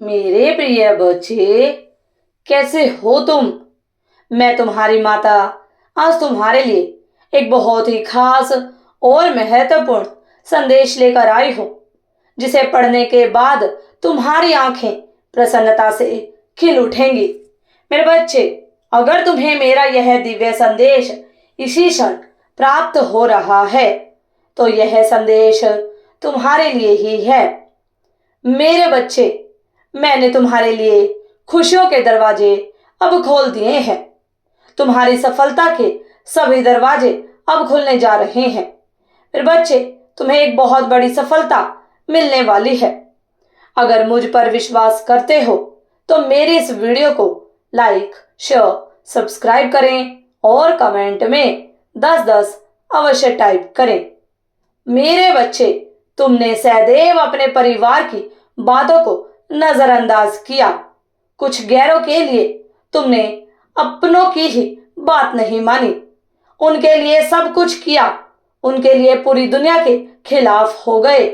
मेरे प्रिय बच्चे, कैसे हो तुम? मैं तुम्हारी माता आज तुम्हारे लिए एक बहुत ही खास और महत्वपूर्ण संदेश लेकर आई हूँ, जिसे पढ़ने के बाद तुम्हारी आंखें प्रसन्नता से खिल उठेंगी। मेरे बच्चे, अगर तुम्हें मेरा यह दिव्य संदेश इसी क्षण प्राप्त हो रहा है, तो यह संदेश तुम्हारे लिए ही है। मेरे बच्चे, मैंने तुम्हारे लिए खुशियों के दरवाजे अब खोल दिए हैं। तुम्हारी सफलता के सभी दरवाजे अब खुलने जा रहे हैं। मेरे बच्चे, तुम्हें एक बहुत बड़ी सफलता मिलने वाली है। अगर मुझ पर विश्वास करते हो तो मेरी इस वीडियो को लाइक, शेयर, सब्सक्राइब करें और कमेंट में 10-10 अवश्य टाइप करें। मेरे बच्चे, तुमने सदैव अपने परिवार की बातों को नजरअंदाज किया। कुछ गैरों के लिए तुमने अपनों की ही बात नहीं मानी, उनके लिए सब कुछ किया, उनके लिए पूरी दुनिया के खिलाफ हो गए।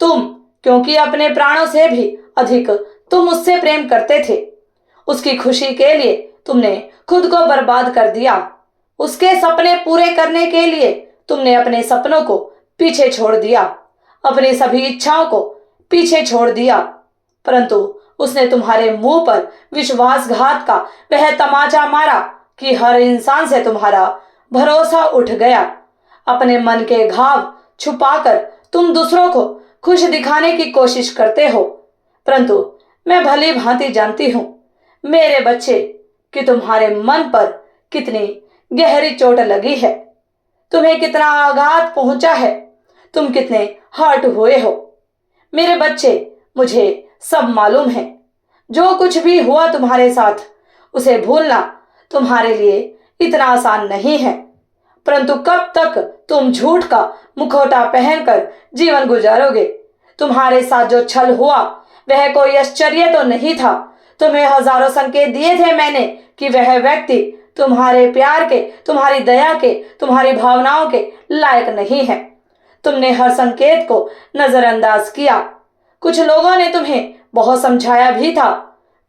तुम, क्योंकि अपने प्राणों से भी अधिक तुम उससे प्रेम करते थे, उसकी खुशी के लिए तुमने खुद को बर्बाद कर दिया। उसके सपने पूरे करने के लिए तुमने अपने सपनों को पीछे छोड़ दिया, अपनी सभी इच्छाओं को पीछे छोड़ दिया। परंतु उसने तुम्हारे मुंह पर विश्वासघात का वह तमाचा मारा कि हर इंसान से तुम्हारा भरोसा उठ गया। अपने मन के घाव छुपाकर तुम दूसरों को खुश दिखाने की कोशिश करते हो, परंतु मैं भली भांति जानती हूँ मेरे बच्चे कि तुम्हारे मन पर कितनी गहरी चोट लगी है, तुम्हें कितना आघात पहुंचा है, तुम कितने हर्ट हुए हो। मेरे बच्चे, मुझे सब मालूम है। जो कुछ भी हुआ तुम्हारे साथ, उसे भूलना तुम्हारे लिए इतना आसान नहीं है। परंतु कब तक तुम झूठ का मुखौटा पहनकर जीवन गुजारोगे? तुम्हारे साथ जो छल हुआ वह कोई आश्चर्य तो नहीं था। तुम्हें हजारों संकेत दिए थे मैंने कि वह व्यक्ति तुम्हारे प्यार के, तुम्हारी दया के, तुम्हारी भावनाओं के लायक नहीं है। तुमने हर संकेत को नजरअंदाज किया। कुछ लोगों ने तुम्हें बहुत समझाया भी था,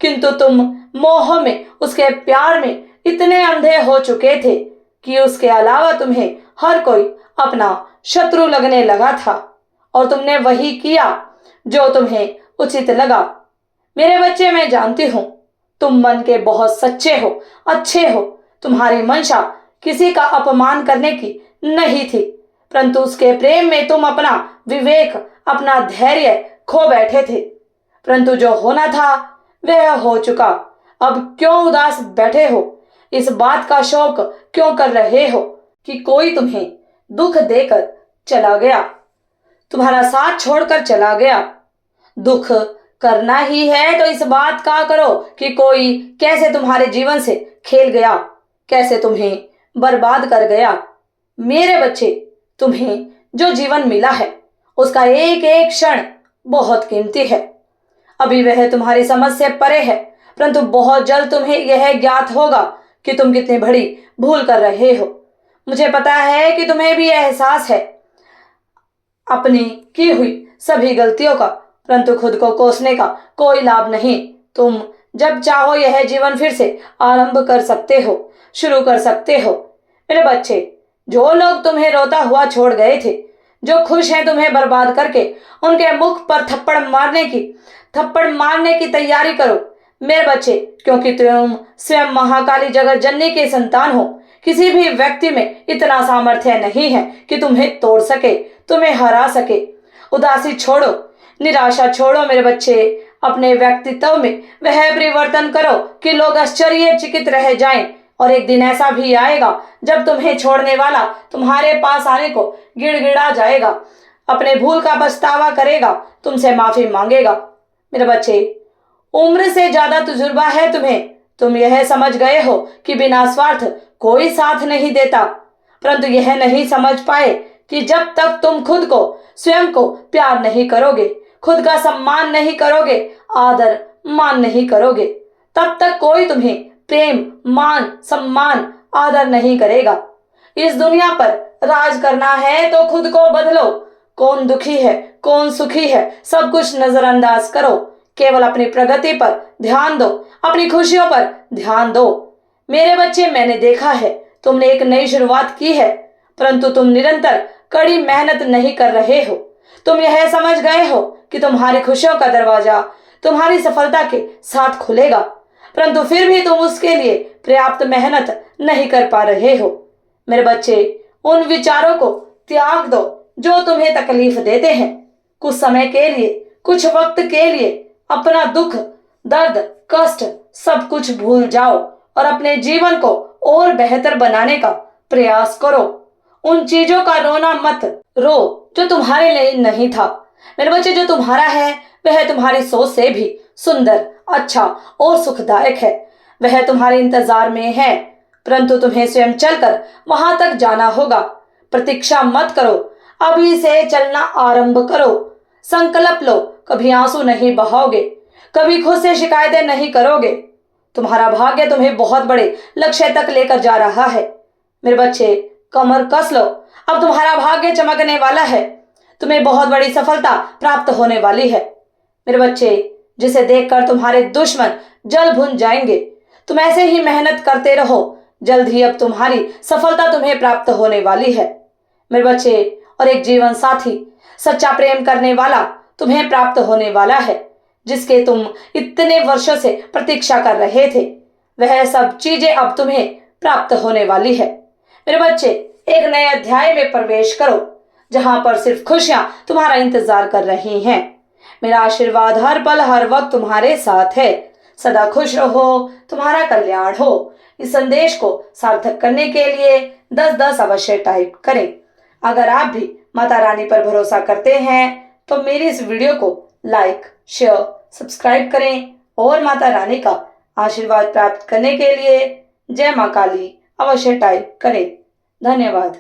किंतु तुम मोह में, उसके प्यार में इतने अंधे हो चुके थे कि उसके अलावा तुम्हें हर कोई अपना शत्रु लगने लगा था, और तुमने वही किया जो तुम्हें उचित लगा। मेरे बच्चे, मैं जानती हूँ तुम मन के बहुत सच्चे हो, अच्छे हो। तुम्हारी मंशा किसी का अपमान करने की नहीं थी, परंतु उसके प्रेम में तुम अपना विवेक, अपना धैर्य खो बैठे थे। परंतु जो होना था वह हो चुका। अब क्यों उदास बैठे हो? इस बात का शोक क्यों कर रहे हो कि कोई तुम्हें दुख देकर चला गया, तुम्हारा साथ छोड़कर चला गया? दुख करना ही है तो इस बात का करो कि कोई कैसे तुम्हारे जीवन से खेल गया, कैसे तुम्हें बर्बाद कर गया। मेरे बच्चे, तुम्हें जो जीवन मिला है उसका एक एक क्षण बहुत कीमती है। अभी वह तुम्हारी समझ से परे है, परंतु बहुत जल्द तुम्हें यह ज्ञात होगा कि तुम कितनी बड़ी भूल कर रहे हो। मुझे पता है कि तुम्हें भी एहसास है अपनी की हुई सभी गलतियों का, परंतु खुद को कोसने का कोई लाभ नहीं। तुम जब चाहो यह जीवन फिर से आरंभ कर सकते हो, शुरू कर सकते हो। मेरे बच्चे, जो लोग तुम्हें रोता हुआ छोड़ गए थे, जो खुश हैं तुम्हें बर्बाद करके, उनके मुख पर थप्पड़ मारने की तैयारी करो। मेरे बच्चे, क्योंकि तुम स्वयं महाकाली जगत जननी के संतान हो। किसी भी व्यक्ति में इतना सामर्थ्य नहीं है कि तुम्हें तोड़ सके, तुम्हें हरा सके। उदासी छोड़ो, निराशा छोड़ो मेरे बच्चे। अपने व्यक्तित्व में वह परिवर्तन करो कि लोग आश्चर्यचकित रह जाएं, और एक दिन ऐसा भी आएगा जब तुम्हें छोड़ने वाला तुम्हारे पास आने को गिड़गिड़ा जाएगा, अपने भूल का पछतावा करेगा, तुमसे माफी मांगेगा। मेरे बच्चे, उम्र से ज्यादा तजुर्बा है तुम्हें। तुम यह समझ गए हो कि बिना स्वार्थ कोई साथ नहीं देता, परंतु यह नहीं समझ पाए कि जब तक तुम खुद को, स्वयं को प्यार नहीं करोगे, खुद का सम्मान नहीं करोगे, आदर मान नहीं करोगे, तब तक कोई तुम्हें प्रेम, मान, सम्मान, आदर नहीं करेगा। इस दुनिया पर राज करना है तो खुद को बदलो। कौन दुखी है, कौन सुखी है, सब कुछ नजरअंदाज करो। केवल अपनी प्रगति पर ध्यान दो, अपनी खुशियों पर ध्यान दो। मेरे बच्चे, मैंने देखा है तुमने एक नई शुरुआत की है, परंतु तुम निरंतर कड़ी मेहनत नहीं कर रहे हो। तुम यह समझ गए हो कि तुम्हारी खुशियों का दरवाजा तुम्हारी सफलता के साथ खुलेगा, परंतु फिर भी तुम उसके लिए पर्याप्त मेहनत नहीं कर पा रहे हो। मेरे बच्चे, उन विचारों को त्याग दो जो तुम्हें तकलीफ देते हैं। कुछ समय के लिए, कुछ वक्त के लिए अपना दुख, दर्द, कष्ट सब कुछ भूल जाओ और अपने जीवन को और बेहतर बनाने का प्रयास करो। उन चीजों का रोना मत रो जो तुम्हारे लिए नहीं था। मेरे बच्चे, जो तुम्हारा है वह तुम्हारी सोच से भी सुंदर, अच्छा और सुखदायक है। वह तुम्हारे इंतजार में है, परंतु तुम्हें स्वयं चलकर वहां तक जाना होगा। प्रतीक्षा मत करो, अभी से चलना आरंभ करो। संकल्प लो, कभी आंसू नहीं बहाओगे, कभी खुद से शिकायतें नहीं करोगे। तुम्हारा भाग्य तुम्हें बहुत बड़े लक्ष्य तक लेकर जा रहा है। मेरे बच्चे, कमर कस लो, अब तुम्हारा भाग्य चमकने वाला है। तुम्हें बहुत बड़ी सफलता प्राप्त होने वाली है। मेरे बच्चे, जिसे देखकर तुम्हारे दुश्मन जल भुन जाएंगे। तुम ऐसे ही मेहनत करते रहो, जल्द ही अब तुम्हारी सफलता तुम्हें प्राप्त होने वाली है। मेरे बच्चे, और एक जीवन साथी, सच्चा प्रेम करने वाला तुम्हें प्राप्त होने वाला है, जिसके तुम इतने वर्षों से प्रतीक्षा कर रहे थे। वह सब चीजें अब तुम्हें प्राप्त होने वाली है। मेरे बच्चे, एक नए अध्याय में प्रवेश करो, जहां पर सिर्फ खुशियां तुम्हारा इंतजार कर रही हैं। मेरा आशीर्वाद हर पल हर वक्त तुम्हारे साथ है। सदा खुश रहो, तुम्हारा कल्याण हो। इस संदेश को सार्थक करने के लिए 10-10 अवश्य टाइप करें। अगर आप भी माता रानी पर भरोसा करते हैं तो मेरी इस वीडियो को लाइक, शेयर, सब्सक्राइब करें और माता रानी का आशीर्वाद प्राप्त करने के लिए जय मां काली अवश्य टाइप करें। धन्यवाद।